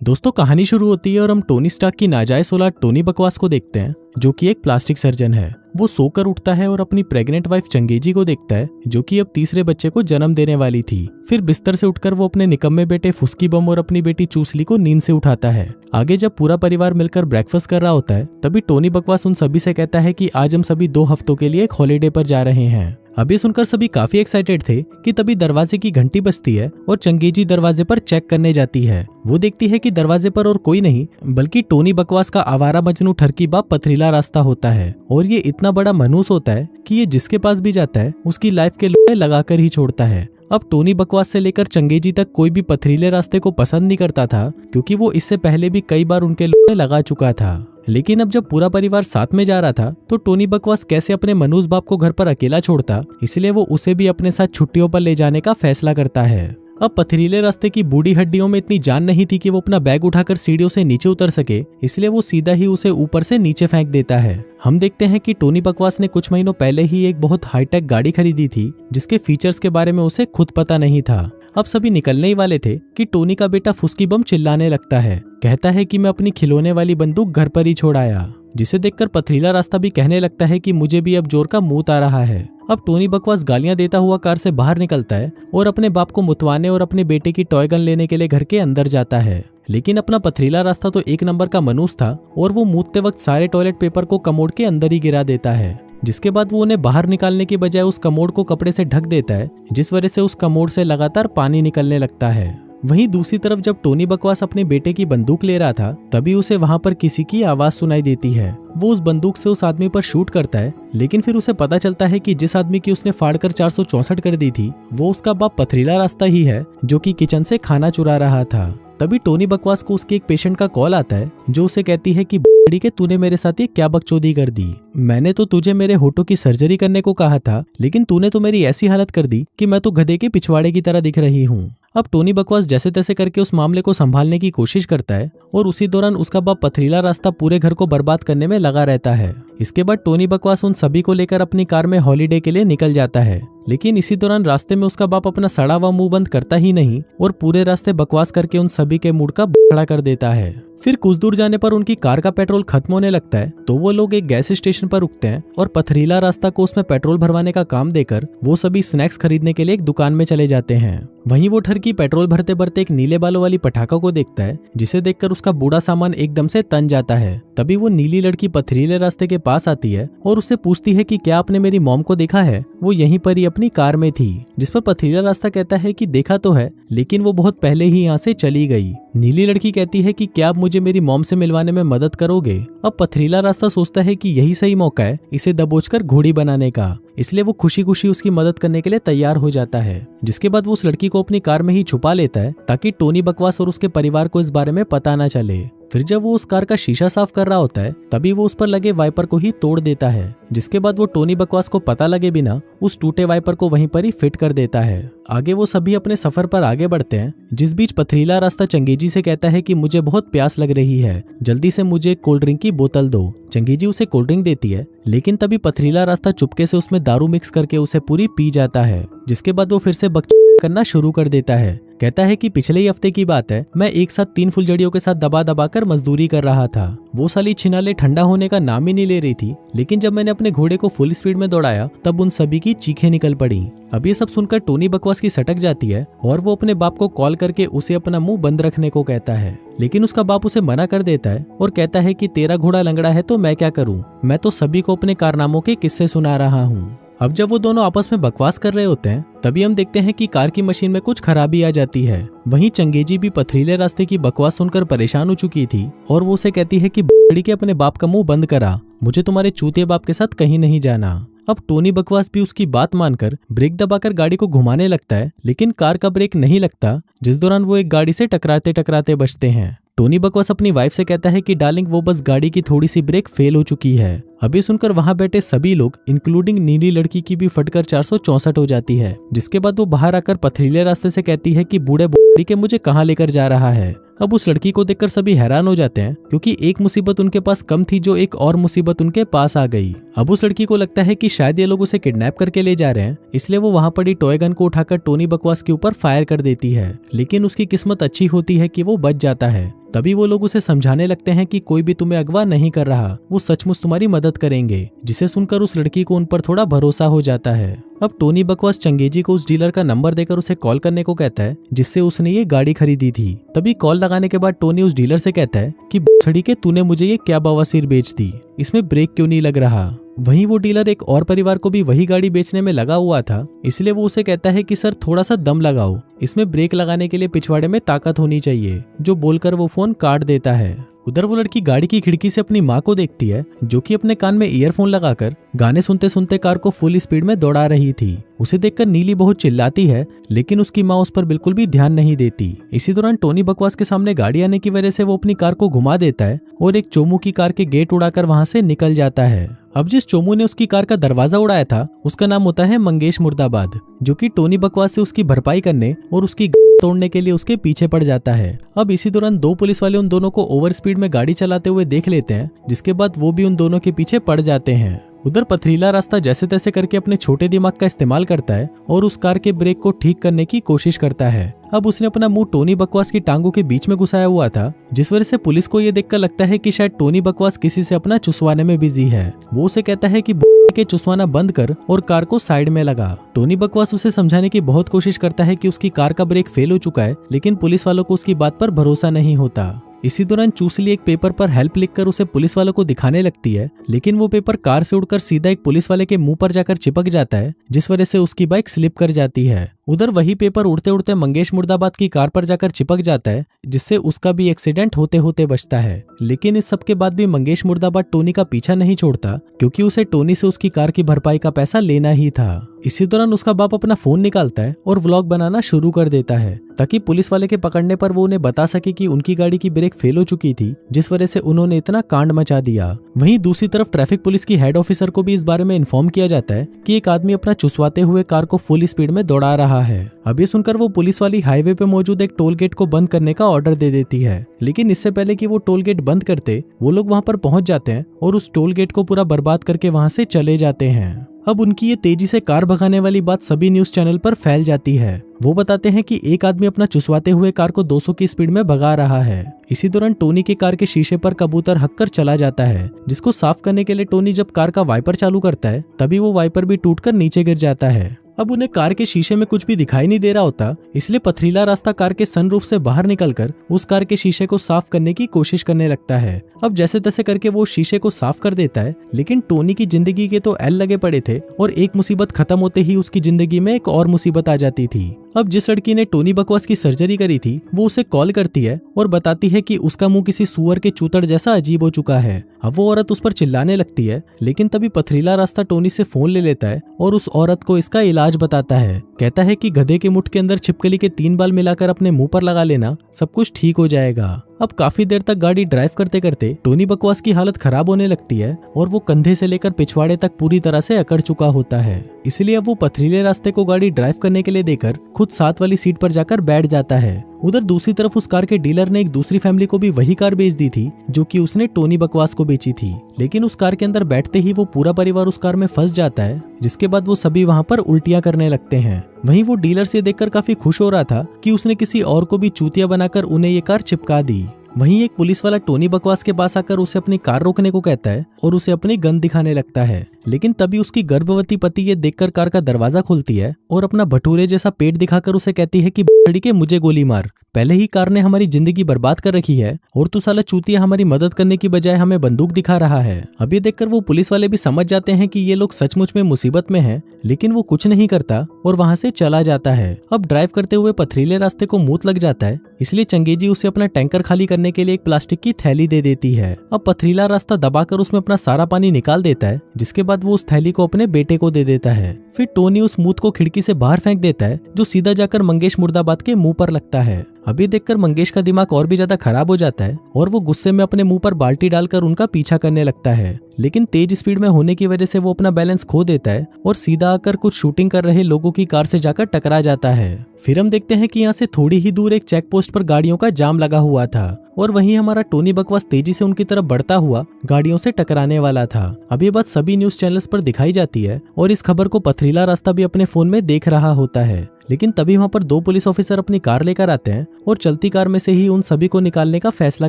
दोस्तों कहानी शुरू होती है और हम टोनी स्टार्क की नाजायज औलाद टोनी बकवास को देखते हैं, जो कि एक प्लास्टिक सर्जन है। वो सोकर उठता है और अपनी प्रेग्नेंट वाइफ चंगेजी को देखता है, जो कि अब तीसरे बच्चे को जन्म देने वाली थी। फिर बिस्तर से उठकर वो अपने निकम्मे बेटे फुस्की बम और अपनी बेटी चूसली को नींद से उठाता है। आगे जब पूरा परिवार मिलकर ब्रेकफास्ट कर रहा होता है, तभी टोनी बकवास उन सभी से कहता है कि आज हम सभी 2 हफ्तों के लिए एक हॉलीडे पर जा रहे हैं। अभी सुनकर सभी काफी एक्साइटेड थे कि तभी दरवाजे की घंटी बजती है और चंगेजी दरवाजे पर चेक करने जाती है। वो देखती है कि दरवाजे पर और कोई नहीं बल्कि टोनी बकवास का आवारा मजनू ठरकी बाप पथरीला रास्ता होता है। और ये इतना बड़ा मनहूस होता है कि ये जिसके पास भी जाता है उसकी लाइफ के लोहे लगाकर ही छोड़ता है। अब टोनी बकवास से लेकर चंगेजी तक कोई भी पथरीले रास्ते को पसंद नहीं करता था, क्योंकि वो इससे पहले भी कई बार उनके लोहे लगा चुका था। लेकिन अब जब पूरा परिवार साथ में जा रहा था, तो टोनी बकवास कैसे अपने मनूस बाप को घर पर अकेला छोड़ता, इसलिए वो उसे भी अपने साथ छुट्टियों पर ले जाने का फैसला करता है। अब पथरीले रास्ते की बूढ़ी हड्डियों में इतनी जान नहीं थी कि वो अपना बैग उठाकर सीढ़ियों से नीचे उतर सके, इसलिए वो सीधा ही उसे ऊपर से नीचे फेंक देता है। हम देखते हैं कि टोनी बकवास ने कुछ महीनों पहले ही एक बहुत हाईटेक गाड़ी खरीदी थी, जिसके फीचर्स के बारे में उसे खुद पता नहीं था। अब सभी निकलने ही वाले थे कि टोनी का बेटा फुस्की बम चिल्लाने लगता है। कहता है कि मैं अपनी खिलौने वाली बंदूक घर पर ही छोड़ आया, जिसे देखकर पथरीला रास्ता भी कहने लगता है कि मुझे भी अब जोर का मुंह आ रहा है। अब टोनी बकवास गालियां देता हुआ कार से बाहर निकलता है और अपने बाप को मुतवाने और अपने बेटे की टॉय गन लेने के लिए घर के अंदर जाता है। लेकिन अपना पथरीला रास्ता तो एक नंबर का मनूस था और वो मूतते वक्त सारे टॉयलेट पेपर को कमोड के अंदर ही गिरा देता है, जिसके बाद वो उन्हें बाहर निकालने की बजाय उस कमोड को कपड़े से ढक देता है, जिस वजह से उस कमोड से लगातार पानी निकलने लगता है। वहीं दूसरी तरफ जब टोनी बकवास अपने बेटे की बंदूक ले रहा था, तभी उसे वहां पर किसी की आवाज सुनाई देती है। वो उस बंदूक से उस आदमी पर शूट करता है, लेकिन फिर उसे पता चलता है कि जिस आदमी की उसने फाड़कर 464 कर दी थी, वो उसका बाप पथरीला रास्ता ही है, जो कि किचन से खाना चुरा रहा था। तभी टोनी बकवास को उसके एक पेशेंट का कॉल आता है, जो उसे कहती है कि बड़ी के तूने मेरे साथ ये क्या बकचोदी कर दी। मैंने तो तुझे मेरे होठों की सर्जरी करने को कहा था, लेकिन तूने तो मेरी ऐसी हालत कर दी कि मैं तो गधे के पिछवाड़े की तरह दिख रही हूँ। अब टोनी बकवास जैसे तैसे करके उस मामले को संभालने की कोशिश करता है और उसी दौरान उसका बाप पथरीला रास्ता पूरे घर को बर्बाद करने में लगा रहता है। इसके बाद टोनी बकवास उन सभी को लेकर अपनी कार में हॉलीडे के लिए निकल जाता है, लेकिन इसी दौरान रास्ते में उसका बाप अपना सड़ा हुआ मुंह बंद करता ही नहीं और पूरे रास्ते बकवास करके उन सभी के मूड का बड़ा कर देता है। फिर कुछ दूर जाने पर उनकी कार का पेट्रोल खत्म होने लगता है, तो वो लोग एक गैस स्टेशन पर रुकते हैं और पथरीला रास्ता को उसमें पेट्रोल भरवाने का काम देकर वो सभी स्नैक्स खरीदने के लिए एक दुकान में चले जाते हैं। वहीं वो ठरकी पेट्रोल भरते भरते एक नीले बालों वाली पटाखा को देखता है, जिसे देखकर उसका बूढ़ा सामान एकदम से तन जाता है। तभी वो नीली लड़की पथरीले रास्ते के पास आती है और उससे पूछती है कि क्या आपने मेरी मॉम को देखा है, वो यहीं पर ही अपनी कार में थी। जिस पर पथरीला रास्ता कहता है कि देखा तो है, लेकिन वो बहुत पहले ही यहाँ से चली गई। नीली लड़की कहती है कि क्या आप मुझे मेरी मॉम से मिलवाने में मदद करोगे। अब पथरीला रास्ता सोचता है कि यही सही मौका है इसे दबोचकर घोड़ी बनाने का, इसलिए वो खुशी खुशी उसकी मदद करने के लिए तैयार हो जाता है। जिसके बाद वो उस लड़की को अपनी कार में ही छुपा लेता है, ताकि टोनी बकवास और उसके परिवार को इस बारे में पता न चले। फिर जब वो उस कार का शीशा साफ कर रहा होता है, तभी वो उस पर लगे वाइपर को ही तोड़ देता है, जिसके बाद वो टोनी बकवास को पता लगे बिना उस टूटे वाइपर को वहीं पर ही फिट कर देता है। आगे वो सभी अपने सफर पर आगे बढ़ते हैं, जिस बीच पथरीला रास्ता चंगेजी से कहता है कि मुझे बहुत प्यास लग रही है, जल्दी से मुझे कोल्ड ड्रिंक की बोतल दो। चंगेजी उसे कोल्ड ड्रिंक देती है, लेकिन तभी पथरीला रास्ता चुपके से उसमें दारू मिक्स करके उसे पूरी पी जाता है। जिसके बाद वो फिर से बकचोदी करना शुरू कर देता है। कहता है कि पिछले ही हफ्ते की बात है, मैं एक साथ 3 फुलझड़ियों के साथ दबा दबा कर मजदूरी कर रहा था। वो साली छिनाले ठंडा होने का नाम ही नहीं ले रही थी, लेकिन जब मैंने अपने घोड़े को फुल स्पीड में दौड़ाया, तब उन सभी की चीखें निकल पड़ी। अब ये सब सुनकर टोनी बकवास की सटक जाती है और वो अपने बाप को कॉल करके उसे अपना मुंह बंद रखने को कहता है, लेकिन उसका बाप उसे मना कर देता है और कहता है कि तेरा घोड़ा लंगड़ा है तो मैं क्या करूं, मैं तो सभी को अपने कारनामों के किस्से सुना रहा हूँ। अब जब वो दोनों आपस में बकवास कर रहे होते हैं, तभी हम देखते हैं कि कार की मशीन में कुछ खराबी आ जाती है। वहीं चंगेजी भी पथरीले रास्ते की बकवास सुनकर परेशान हो चुकी थी और वो उसे कहती है कि बड़ी के अपने बाप का मुंह बंद करा, मुझे तुम्हारे चूतिए बाप के साथ कहीं नहीं जाना। अब टोनी बकवास भी उसकी बात मानकर ब्रेक दबाकर गाड़ी को घुमाने लगता है, लेकिन कार का ब्रेक नहीं लगता, जिस दौरान वो एक गाड़ी से टकराते टकराते बचते हैं। टोनी बकवास अपनी वाइफ से कहता है कि डार्लिंग वो बस गाड़ी की थोड़ी सी ब्रेक फेल हो चुकी है। अभी सुनकर वहां बैठे सभी लोग इंक्लूडिंग नीली लड़की की भी फटकर 464 हो जाती है। जिसके बाद वो बाहर आकर पथरीले रास्ते से कहती है कि बूढ़े बूढ़ी के मुझे कहाँ लेकर जा रहा है। अब उस लड़की को देखकर सभी हैरान हो जाते हैं, क्योंकि एक मुसीबत उनके पास कम थी जो एक और मुसीबत उनके पास आ गई। अब उस लड़की को लगता है कि शायद ये लोग उसे किडनैप करके ले जा रहे हैं, इसलिए वो वहां पड़ी टॉय गन को उठाकर टोनी बकवास के ऊपर फायर कर देती है। लेकिन उसकी किस्मत अच्छी होती है कि वो बच जाता है, तभी वो लोग उसे समझाने लगते हैं कि कोई भी तुम्हें अगवा नहीं कर रहा, वो सचमुच तुम्हारी मदद करेंगे, जिसे सुनकर उस लड़की को उन पर थोड़ा भरोसा हो जाता है। अब टोनी बकवास चंगेजी को उस डीलर का नंबर देकर उसे कॉल करने को कहता है जिससे उसने ये गाड़ी खरीदी थी। तभी कॉल लगाने के बाद टोनी उस डीलर से कहता है कि छड़ी के तूने मुझे ये क्या बवासीर बेच दी, इसमें ब्रेक क्यों नहीं लग रहा। वहीं वो डीलर एक और परिवार को भी वही गाड़ी बेचने में लगा हुआ था, इसलिए वो उसे कहता है कि सर थोड़ा सा दम लगाओ, इसमें ब्रेक लगाने के लिए पिछवाड़े में ताकत होनी चाहिए, जो बोलकर वो फोन काट देता है। उधर वो लड़की गाड़ी की खिड़की से अपनी माँ को देखती है जो कि अपने कान में ईयरफोन लगाकर गाने सुनते सुनते कार को फुल स्पीड में दौड़ा रही थी। उसे देखकर नीली बहुत चिल्लाती है, लेकिन उसकी माँ उस पर बिल्कुल भी ध्यान नहीं देती। इसी दौरान टोनी बकवास के सामने गाड़ी आने की वजह से वो अपनी कार को घुमा देता है और एक चोमू की कार के गेट उड़ाकर वहां से निकल जाता है। अब जिस चोमू ने उसकी कार का दरवाजा उड़ाया था उसका नाम होता है मंगेश मुर्दाबाद, जो कि टोनी बकवास से उसकी भरपाई करने और उसकी तोड़ने के लिए उसके पीछे पड़ जाता है। अब इसी दौरान दो पुलिस वाले उन दोनों को ओवर स्पीड में गाड़ी चलाते हुए देख लेते हैं, जिसके बाद वो भी उन दोनों के पीछे पड़ जाते हैं। उधर पथरीला रास्ता जैसे तैसे करके अपने छोटे दिमाग का इस्तेमाल करता है और उस कार के ब्रेक को ठीक करने की कोशिश करता है। अब उसने अपना मुंह टोनी बकवास की टांगों के बीच में घुसाया हुआ था, जिस वजह से पुलिस को ये देखकर लगता है कि शायद टोनी बकवास किसी से अपना चुसवाने में बिजी है। वो उसे कहता है कि के चुसवाना बंद कर और कार को साइड में लगा। टोनी बकवास उसे समझाने की बहुत कोशिश करता है कि उसकी कार का ब्रेक फेल हो चुका है, लेकिन पुलिस वालों को उसकी बात पर भरोसा नहीं होता। इसी दौरान चूसली एक पेपर पर हेल्प लिखकर उसे पुलिस वालों को दिखाने लगती है, लेकिन वो पेपर कार से उड़कर सीधा एक पुलिस वाले के मुंह पर जाकर चिपक जाता है, जिस वजह से उसकी बाइक स्लिप कर जाती है। उधर वही पेपर उड़ते उड़ते मंगेश मुर्दाबाद की कार पर जाकर चिपक जाता है, जिससे उसका भी एक्सीडेंट होते होते बचता है। लेकिन इस सब के बाद भी मंगेश मुर्दाबाद टोनी का पीछा नहीं छोड़ता, क्योंकि उसे टोनी से उसकी कार की भरपाई का पैसा लेना ही था। इसी दौरान उसका बाप अपना फोन निकालता है और व्लॉग बनाना शुरू कर देता है, ताकि पुलिस वाले के पकड़ने पर वो उन्हें बता सके कि उनकी गाड़ी की ब्रेक फेल हो चुकी थी, जिस वजह से उन्होंने इतना कांड मचा दिया। वहीं दूसरी तरफ ट्रैफिक पुलिस की हेड ऑफिसर को भी इस बारे में इन्फॉर्म किया जाता है कि एक आदमी अपना चुसवाते हुए कार को फुल स्पीड में दौड़ा रहा है। अब ये सुनकर वो पुलिस वाली हाईवे पे मौजूद एक टोल गेट को बंद करने का ऑर्डर दे देती है, लेकिन इससे पहले कि वो टोल गेट बंद करते वो लोग वहां पर पहुंच जाते हैं और उस टोल गेट को पूरा बर्बाद करके वहां से चले जाते हैं। अब उनकी ये तेजी से कार भगाने वाली बात सभी न्यूज चैनल पर फैल जाती है। वो बताते हैं कि एक आदमी अपना चुसवाते हुए कार को 200 की स्पीड में भगा रहा है। इसी दौरान टोनी की कार के शीशे पर कबूतर हक कर चला जाता है, जिसको साफ करने के लिए टोनी जब कार का वाइपर चालू करता है तभी वो वाइपर भी टूटकर नीचे गिर जाता है। अब उन्हें कार के शीशे में कुछ भी दिखाई नहीं दे रहा होता, इसलिए पथरीला रास्ता कार के सनरूफ से बाहर निकलकर उस कार के शीशे को साफ करने की कोशिश करने लगता है। अब जैसे तैसे करके वो शीशे को साफ कर देता है, लेकिन टोनी की जिंदगी के तो एल लगे पड़े थे और एक मुसीबत खत्म होते ही उसकी जिंदगी में एक और मुसीबत आ जाती थी। अब जिस लड़की ने टोनी बकवास की सर्जरी करी थी वो उसे कॉल करती है और बताती है कि उसका मुंह किसी सुअर के चूतड़ जैसा अजीब हो चुका है। अब वो औरत उस पर चिल्लाने लगती है, लेकिन तभी पथरीला रास्ता टोनी से फोन ले लेता है और उस औरत को इसका इलाज बताता है। कहता है कि गधे के मुठ के अंदर छिपकली के 3 बाल मिलाकर अपने मुंह पर लगा लेना, सब कुछ ठीक हो जाएगा। अब काफी देर तक गाड़ी ड्राइव करते करते टोनी बकवास की हालत खराब होने लगती है और वो कंधे से लेकर पिछवाड़े तक पूरी तरह से अकड़ चुका होता है। इसलिए अब वो पथरीले रास्ते को गाड़ी ड्राइव करने के लिए देकर खुद साथ वाली सीट पर जाकर बैठ जाता है। उधर दूसरी तरफ उस कार के डीलर ने एक दूसरी फैमिली को भी वही कार बेच दी थी जो कि उसने टोनी बकवास को बेची थी, लेकिन उस कार के अंदर बैठते ही वो पूरा परिवार उस कार में फंस जाता है, जिसके बाद वो सभी वहां पर उल्टियां करने लगते हैं। वहीं वो डीलर से देखकर काफी खुश हो रहा था कि उसने किसी और को भी चूतिया बनाकर उन्हें ये कार चिपका दी। वहीं एक पुलिस वाला टोनी बकवास के पास आकर उसे अपनी कार रोकने को कहता है और उसे अपनी गन दिखाने लगता है, लेकिन तभी उसकी गर्भवती पति ये देखकर कार का दरवाजा खोलती है और अपना भटूरे जैसा पेट दिखाकर उसे कहती है कि बड़ी के मुझे गोली मार, पहले ही कार ने हमारी जिंदगी बर्बाद कर रखी है और तू साला चूतिया हमारी मदद करने की बजाय हमें बंदूक दिखा रहा है। अब ये देखकर वो पुलिस वाले भी समझ जाते हैं कि ये लोग सचमुच में मुसीबत में हैं, लेकिन वो कुछ नहीं करता और वहां से चला जाता है। अब ड्राइव करते हुए पथरीले रास्ते को मूत लग जाता है, इसलिए चंगेजी उसे अपना टैंकर खाली करने के लिए एक प्लास्टिक की थैली दे देती है। अब पथरीला रास्ता दबाकर उसमें अपना सारा पानी निकाल देता है, जिसके बाद वो उस थैली को अपने बेटे को दे देता है। फिर टोनी उस मूत को खिड़की से बाहर फेंक देता है, जो सीधा जाकर मंगेश मुर्दाबाद के मुंह पर लगता है। अभी देखकर मंगेश का दिमाग और भी ज्यादा खराब हो जाता है और वो गुस्से में अपने मुंह पर बाल्टी डालकर उनका पीछा करने लगता है, लेकिन तेज स्पीड में होने की वजह से वो अपना बैलेंस खो देता है और सीधा आकर कुछ शूटिंग कर रहे लोगों की कार से जाकर टकरा जाता है। फिर हम देखते हैं कि यहाँ से थोड़ी ही दूर एक चेक पोस्ट पर गाड़ियों का जाम लगा हुआ था और वहीं हमारा टोनी बकवास तेजी से उनकी तरफ बढ़ता हुआ गाड़ियों से टकराने वाला था। अब ये बात सभी न्यूज चैनल्स पर दिखाई जाती है और इस खबर को पथरीला रास्ता भी अपने फोन में देख रहा होता है, लेकिन तभी वहाँ पर 2 पुलिस ऑफिसर अपनी कार लेकर आते हैं और चलती कार में से ही उन सभी को निकालने का फैसला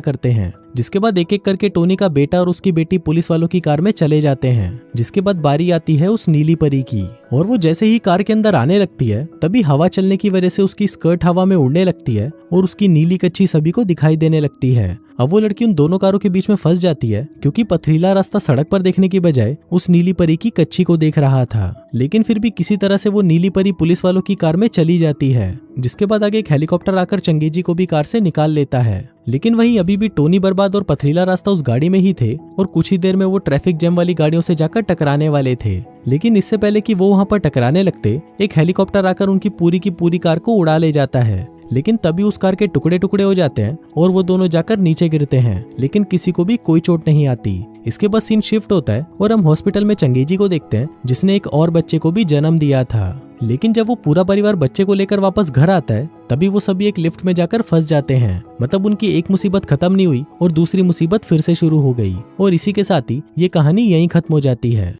करते हैं। जिसके बाद एक एक करके टोनी का बेटा और उसकी बेटी पुलिस वालों की कार में चले जाते हैं। जिसके बाद बारी आती है उस नीली परी की, और वो जैसे ही कार के अंदर आने लगती है तभी हवा चलने की वजह से उसकी स्कर्ट हवा में उड़ने लगती है और उसकी नीली कच्छी सभी को दिखाई देने लगती है। अब वो लड़की उन दोनों कारों के बीच में फंस जाती है क्योंकि पथरीला रास्ता सड़क पर देखने की बजाय उस नीली परी की कच्छी को देख रहा था। लेकिन फिर भी किसी तरह से वो नीली परी पुलिस वालों की कार में चली जाती है। जिसके बाद आगे एक हेलीकॉप्टर आकर चंगेजी को भी कार से निकाल लेता है। लेकिन वहीं अभी भी टोनी बर्बाद और पथरीला रास्ता उस गाड़ी में ही थे और कुछ ही देर में वो ट्रैफिक जैम वाली गाड़ियों से जाकर टकराने वाले थे। लेकिन इससे पहले कि वो वहां पर टकराने लगते, एक हेलीकॉप्टर आकर उनकी पूरी कार को उड़ा ले जाता है। लेकिन तभी उस कार के टुकड़े टुकड़े हो जाते हैं और वो दोनों जाकर नीचे गिरते हैं, लेकिन किसी को भी कोई चोट नहीं आती। इसके बाद सीन शिफ्ट होता है और हम हॉस्पिटल में चंगेजी को देखते हैं जिसने एक और बच्चे को भी जन्म दिया था। लेकिन जब वो पूरा परिवार बच्चे को लेकर वापस घर आता है तभी वो सभी एक लिफ्ट में जाकर फंस जाते हैं। मतलब उनकी एक मुसीबत खत्म नहीं हुई और दूसरी मुसीबत फिर से शुरू हो गई। और इसी के साथ ही ये कहानी यहीं खत्म हो जाती है।